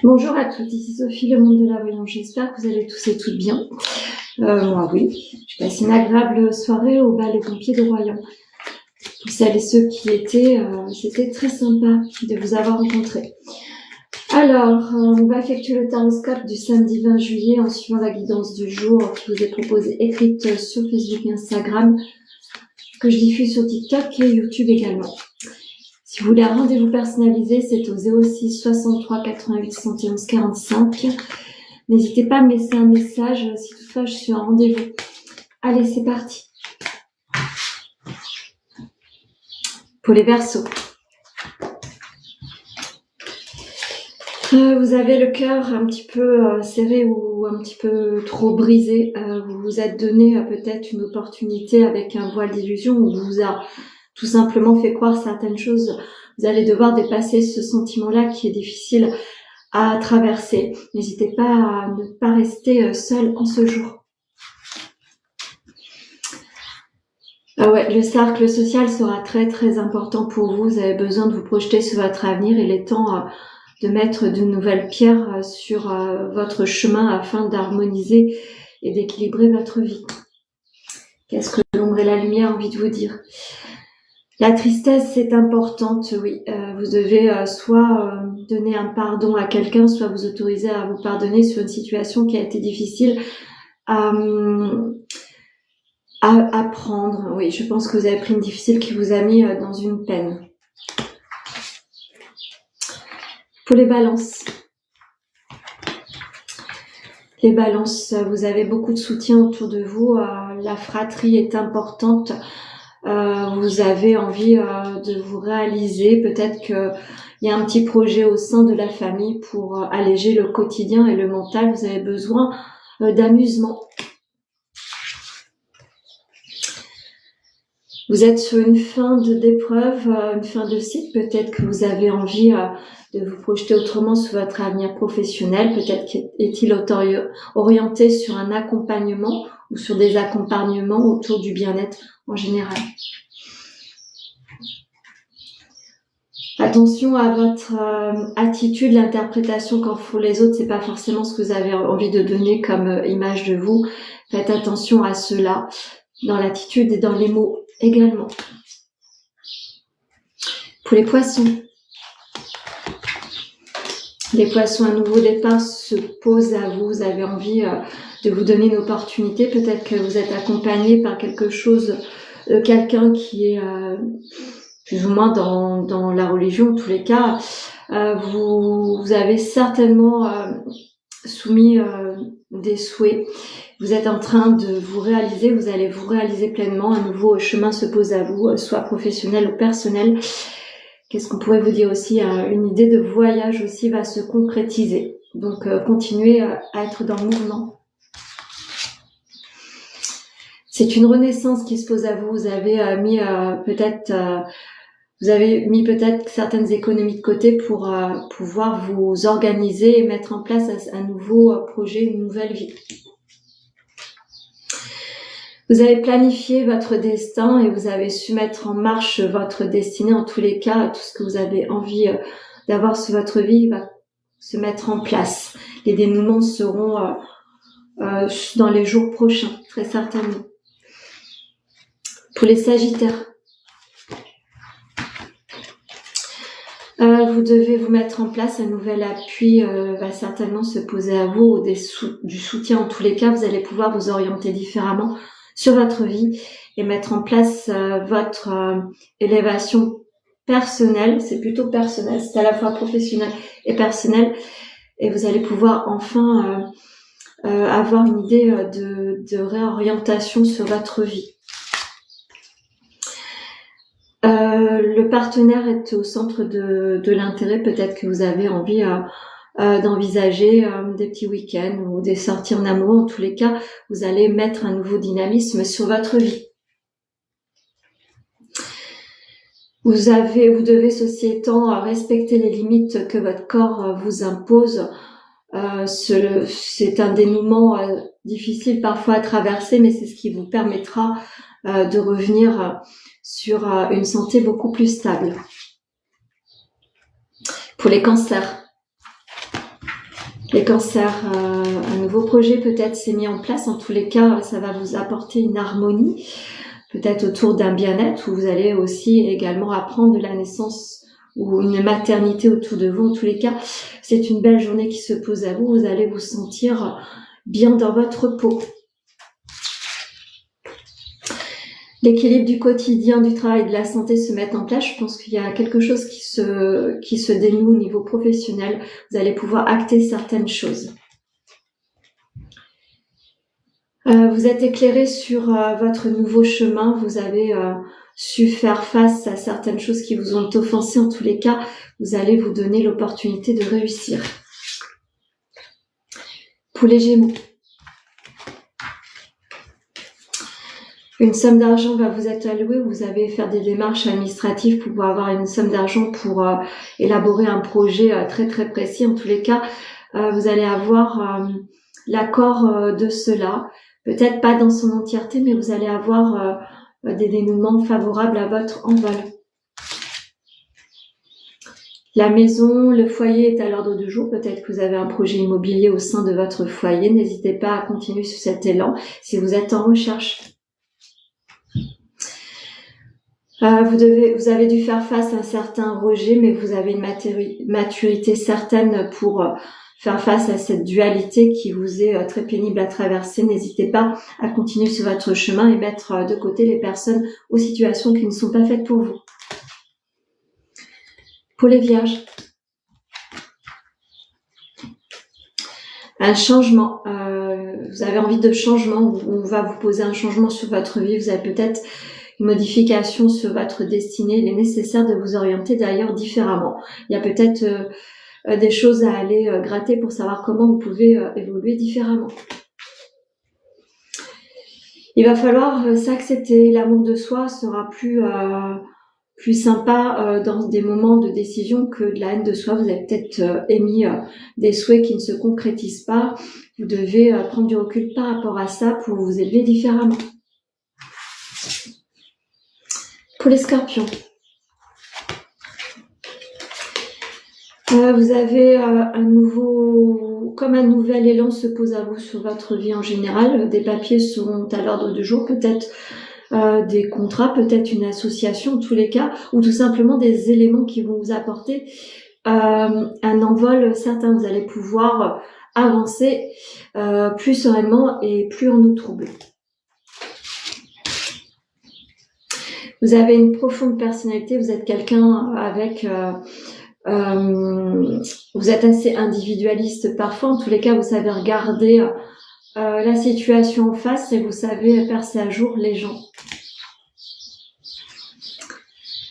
Bonjour à toutes, ici Sophie, le monde de la voyance. J'espère que vous allez tous et toutes bien. Moi oui, j'ai passé une agréable soirée au bal des pompiers de Royan. Pour celles et ceux qui étaient, c'était très sympa de vous avoir rencontrés. Alors, on va effectuer le taroscope du samedi 20 juillet en suivant la guidance du jour qui vous est proposée, écrite sur Facebook et Instagram, que je diffuse sur TikTok et YouTube également. Si vous voulez un rendez-vous personnalisé, c'est au 06 63 88 71 45. N'hésitez pas à me laisser un message si toutefois je suis en rendez-vous. Allez, c'est parti. Pour les Verseaux. Vous avez le cœur un petit peu serré ou un petit peu trop brisé. Vous vous êtes donné peut-être une opportunité avec un voile d'illusion où vous a tout simplement fait croire certaines choses. Vous allez devoir dépasser ce sentiment-là qui est difficile à traverser. N'hésitez pas à ne pas rester seul en ce jour. Le cercle social sera très très important pour vous. Vous avez besoin de vous projeter sur votre avenir. Il est temps de mettre de nouvelles pierres sur votre chemin afin d'harmoniser et d'équilibrer votre vie. Qu'est-ce que l'ombre et la lumière ont envie de vous dire? La tristesse est importante, oui. Vous devez soit donner un pardon à quelqu'un, soit vous autoriser à vous pardonner sur une situation qui a été difficile à prendre. Oui, je pense que vous avez pris une difficile qui vous a mis dans une peine. Pour les balances. Les balances, vous avez beaucoup de soutien autour de vous. La fratrie est importante. Vous avez envie de vous réaliser. Peut-être qu'il y a un petit projet au sein de la famille pour alléger le quotidien et le mental. Vous avez besoin d'amusement. Vous êtes sur une fin d'épreuve, une fin de cycle. Peut-être que vous avez envie de vous projeter autrement sur votre avenir professionnel. Peut-être est-il orienté sur un accompagnement ou sur des accompagnements autour du bien-être en général. Attention à votre attitude, l'interprétation qu'en font les autres. C'est pas forcément ce que vous avez envie de donner comme image de vous. Faites attention à cela, dans l'attitude et dans les mots également. Pour les poissons. Les poissons, un nouveau départ se pose à vous. Vous avez envie de vous donner une opportunité. Peut-être que vous êtes accompagné par quelque chose, quelqu'un qui est plus ou moins dans la religion. En tous les cas, vous avez certainement soumis des souhaits. Vous êtes en train de vous réaliser, vous allez vous réaliser pleinement. Un nouveau chemin se pose à vous, soit professionnel ou personnel. Qu'est-ce qu'on pourrait vous dire aussi? Une idée de voyage aussi va se concrétiser. Donc, continuez à être dans le mouvement. C'est une renaissance qui se pose à vous. Vous avez mis peut-être certaines économies de côté pour pouvoir vous organiser et mettre en place un nouveau projet, une nouvelle vie. Vous avez planifié votre destin et vous avez su mettre en marche votre destinée. En tous les cas, tout ce que vous avez envie d'avoir sur votre vie va se mettre en place. Les dénouements seront dans les jours prochains, très certainement. Pour les Sagittaires, vous devez vous mettre en place. Un nouvel appui va certainement se poser à vous, ou du soutien. En tous les cas, vous allez pouvoir vous orienter différemment sur votre vie et mettre en place votre élévation personnelle. C'est plutôt personnel, c'est à la fois professionnel et personnel, et vous allez pouvoir enfin avoir une idée de réorientation sur votre vie. Le partenaire est au centre de l'intérêt. Peut-être que vous avez envie d'envisager des petits week-ends ou des sorties en amour. En tous les cas, vous allez mettre un nouveau dynamisme sur votre vie. Vous devez, ceci étant, respecter les limites que votre corps vous impose. C'est un dénouement difficile parfois à traverser, mais c'est ce qui vous permettra de revenir sur une santé beaucoup plus stable. Pour les cancers. Les cancers, un nouveau projet peut-être s'est mis en place. En tous les cas, ça va vous apporter une harmonie, peut-être autour d'un bien-être, où vous allez aussi également apprendre de la naissance ou une maternité autour de vous. En tous les cas, c'est une belle journée qui se pose à vous. Vous allez vous sentir bien dans votre peau. L'équilibre du quotidien, du travail, de la santé se met en place. Je pense qu'il y a quelque chose qui se dénoue au niveau professionnel. Vous allez pouvoir acter certaines choses. Vous êtes éclairé sur votre nouveau chemin. Vous avez su faire face à certaines choses qui vous ont offensé. En tous les cas, vous allez vous donner l'opportunité de réussir. Pour les Gémeaux, une somme d'argent va vous être allouée. Vous allez faire des démarches administratives pour pouvoir avoir une somme d'argent pour élaborer un projet très très précis. En tous les cas, vous allez avoir l'accord de cela. Peut-être pas dans son entièreté, mais vous allez avoir des dénouements favorables à votre envol. La maison, le foyer est à l'ordre du jour. Peut-être que vous avez un projet immobilier au sein de votre foyer. N'hésitez pas à continuer sur cet élan si vous êtes en recherche. Vous avez dû faire face à un certain rejet, mais vous avez une maturité certaine pour faire face à cette dualité qui vous est très pénible à traverser. N'hésitez pas à continuer sur votre chemin et mettre de côté les personnes ou situations qui ne sont pas faites pour vous. Pour les Vierges, un changement. Vous avez envie de changement. On va vous poser un changement sur votre vie. Vous avez peut-être une modification sur votre destinée. Il est nécessaire de vous orienter d'ailleurs différemment. Il y a peut-être des choses à aller gratter pour savoir comment vous pouvez évoluer différemment. Il va falloir s'accepter. L'amour de soi sera plus sympa dans des moments de décision que de la haine de soi. Vous avez peut-être émis des souhaits qui ne se concrétisent pas. Vous devez prendre du recul par rapport à ça pour vous élever différemment. Pour les Scorpions, vous avez un nouvel élan se pose à vous sur votre vie en général. Des papiers seront à l'ordre du jour, peut-être des contrats, peut-être une association, en tous les cas, ou tout simplement des éléments qui vont vous apporter un envol certain. Vous allez pouvoir avancer plus sereinement et plus en eau troublée. Vous avez une profonde personnalité, vous êtes quelqu'un avec... vous êtes assez individualiste parfois, en tous les cas vous savez regarder la situation en face et vous savez percer à jour les gens.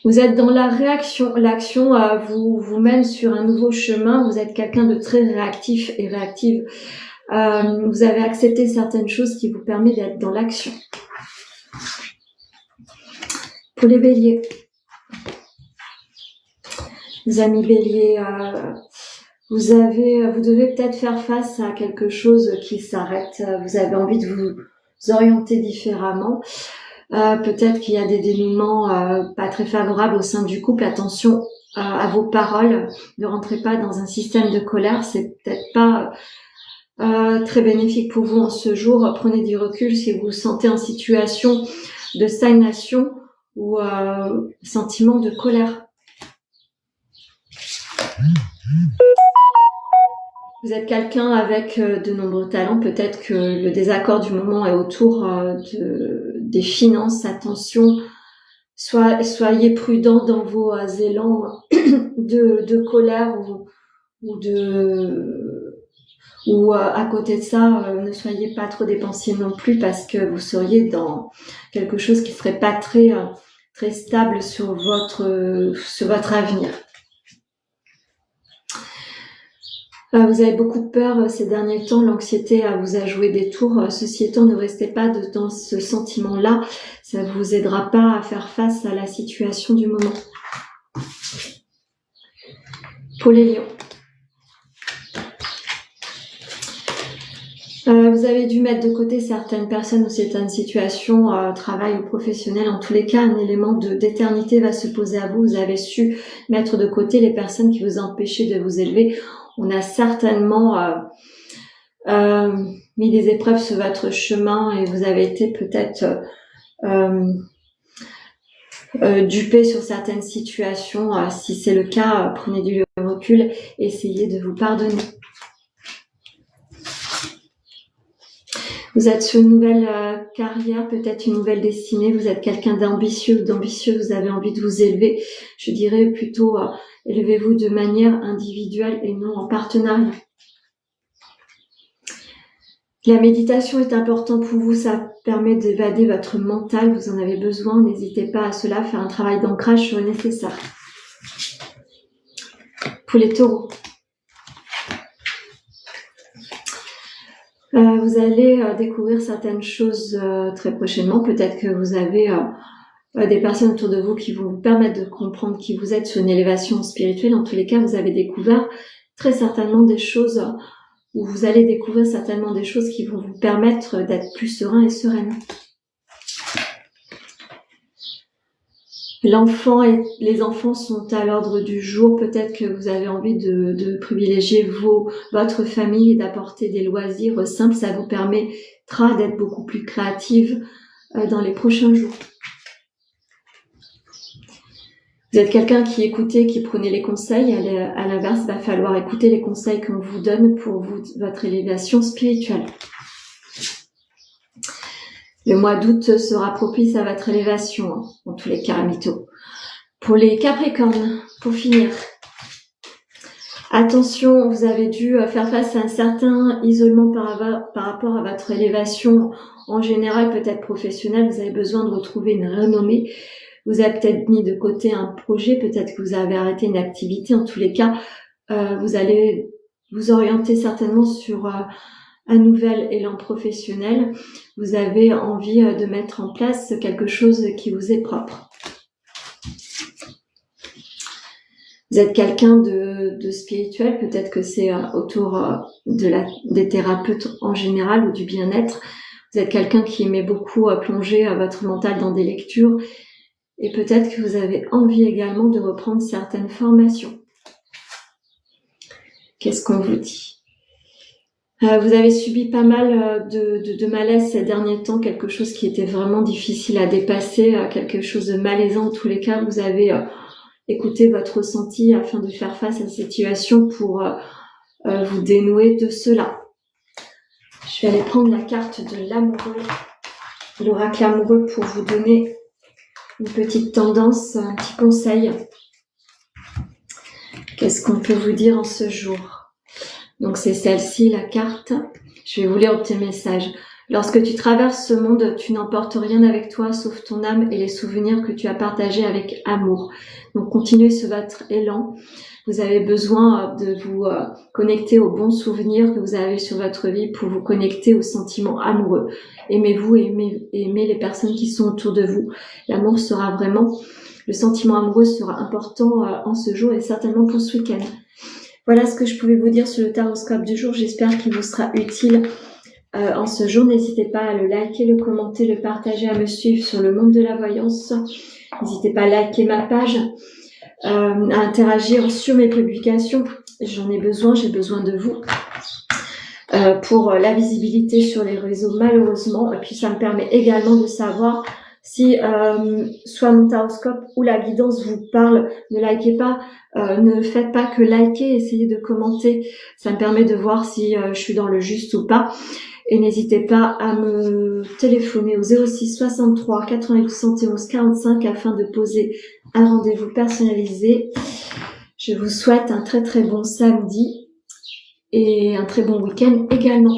Vous êtes dans la réaction, l'action vous mène sur un nouveau chemin, vous êtes quelqu'un de très réactif et réactive. Vous avez accepté certaines choses qui vous permettent d'être dans l'action. Pour les Béliers, les amis Béliers, vous devez peut-être faire face à quelque chose qui s'arrête. Vous avez envie de vous orienter différemment. Peut-être qu'il y a des dénouements pas très favorables au sein du couple. Attention à vos paroles. Ne rentrez pas dans un système de colère. C'est peut-être pas très bénéfique pour vous en ce jour. Prenez du recul si vous vous sentez en situation de stagnation ou sentiment de colère. Vous êtes quelqu'un avec de nombreux talents. Peut-être que le désaccord du moment est autour des finances. Attention, soyez prudent dans vos élans de colère ou à côté de ça, ne soyez pas trop dépensiers non plus parce que vous seriez dans quelque chose qui serait pas très stable sur votre avenir. Vous avez beaucoup de peur ces derniers temps, l'anxiété vous a joué des tours. Ceci étant, ne restez pas dans ce sentiment-là, ça vous aidera pas à faire face à la situation du moment. Pour les lions, vous avez dû mettre de côté certaines personnes ou certaines situations, travail ou professionnel. En tous les cas, un élément d'éternité va se poser à vous. Vous avez su mettre de côté les personnes qui vous empêchaient de vous élever. on a certainement mis des épreuves sur votre chemin et vous avez été peut-être dupé sur certaines situations. Si c'est le cas, prenez du recul, essayez de vous pardonner. Vous êtes sur une nouvelle carrière, peut-être une nouvelle destinée, vous êtes quelqu'un d'ambitieux ou d'ambitieux, vous avez envie de vous élever. Je dirais plutôt, élevez-vous de manière individuelle et non en partenariat. La méditation est importante pour vous, ça permet d'évader votre mental, vous en avez besoin, n'hésitez pas à cela, faire un travail d'ancrage serait nécessaire. Pour les taureaux. Vous allez découvrir certaines choses très prochainement. Peut-être que vous avez des personnes autour de vous qui vont vous permettre de comprendre qui vous êtes sur une élévation spirituelle. En tous les cas, vous avez découvert très certainement des choses, ou vous allez découvrir certainement des choses qui vont vous permettre d'être plus serein et sereine. L'enfant et les enfants sont à l'ordre du jour. Peut-être que vous avez envie de privilégier votre famille et d'apporter des loisirs simples. Ça vous permettra d'être beaucoup plus créative dans les prochains jours. Vous êtes quelqu'un qui écoutez, qui prenait les conseils. À l'inverse, il va falloir écouter les conseils qu'on vous donne pour votre élévation spirituelle. Le mois d'août sera propice à votre élévation, en tous les cas, mythos. Pour les Capricornes, pour finir, attention, vous avez dû faire face à un certain isolement par rapport à votre élévation en général, peut-être professionnelle. Vous avez besoin de retrouver une renommée. Vous avez peut-être mis de côté un projet, peut-être que vous avez arrêté une activité. En tous les cas, vous allez vous orienter certainement sur un nouvel élan professionnel. Vous avez envie de mettre en place quelque chose qui vous est propre. Vous êtes quelqu'un de spirituel, peut-être que c'est autour des thérapeutes en général ou du bien-être. Vous êtes quelqu'un qui aimait beaucoup plonger votre mental dans des lectures et peut-être que vous avez envie également de reprendre certaines formations. Qu'est-ce qu'on vous dit ? Vous avez subi pas mal de malaise ces derniers temps, quelque chose qui était vraiment difficile à dépasser, quelque chose de malaisant. En tous les cas, vous avez écouté votre ressenti afin de faire face à cette situation pour vous dénouer de cela. Je vais aller prendre la carte de l'amoureux, l'oracle amoureux, pour vous donner une petite tendance, un petit conseil. Qu'est-ce qu'on peut vous dire en ce jour ? Donc c'est celle-ci, la carte. Je vais vous lire un petit message. Lorsque tu traverses ce monde, tu n'emportes rien avec toi sauf ton âme et les souvenirs que tu as partagés avec amour. Donc continuez sur votre élan. Vous avez besoin de vous connecter aux bons souvenirs que vous avez sur votre vie pour vous connecter aux sentiments amoureux. Aimez-vous et aimez les personnes qui sont autour de vous. L'amour sera vraiment, le sentiment amoureux sera important en ce jour et certainement pour ce week-end. Voilà ce que je pouvais vous dire sur le taroscope du jour. J'espère qu'il vous sera utile en ce jour. N'hésitez pas à le liker, le commenter, le partager, à me suivre sur le monde de la voyance. N'hésitez pas à liker ma page, à interagir sur mes publications. J'en ai besoin, j'ai besoin de vous pour la visibilité sur les réseaux malheureusement. Et puis ça me permet également de savoir si soit mon taroscope ou la guidance vous parle. Ne likez pas, ne faites pas que liker, essayez de commenter. Ça me permet de voir si je suis dans le juste ou pas. Et n'hésitez pas à me téléphoner au 06 63 88 71 45 afin de poser un rendez-vous personnalisé. Je vous souhaite un très très bon samedi et un très bon week-end également.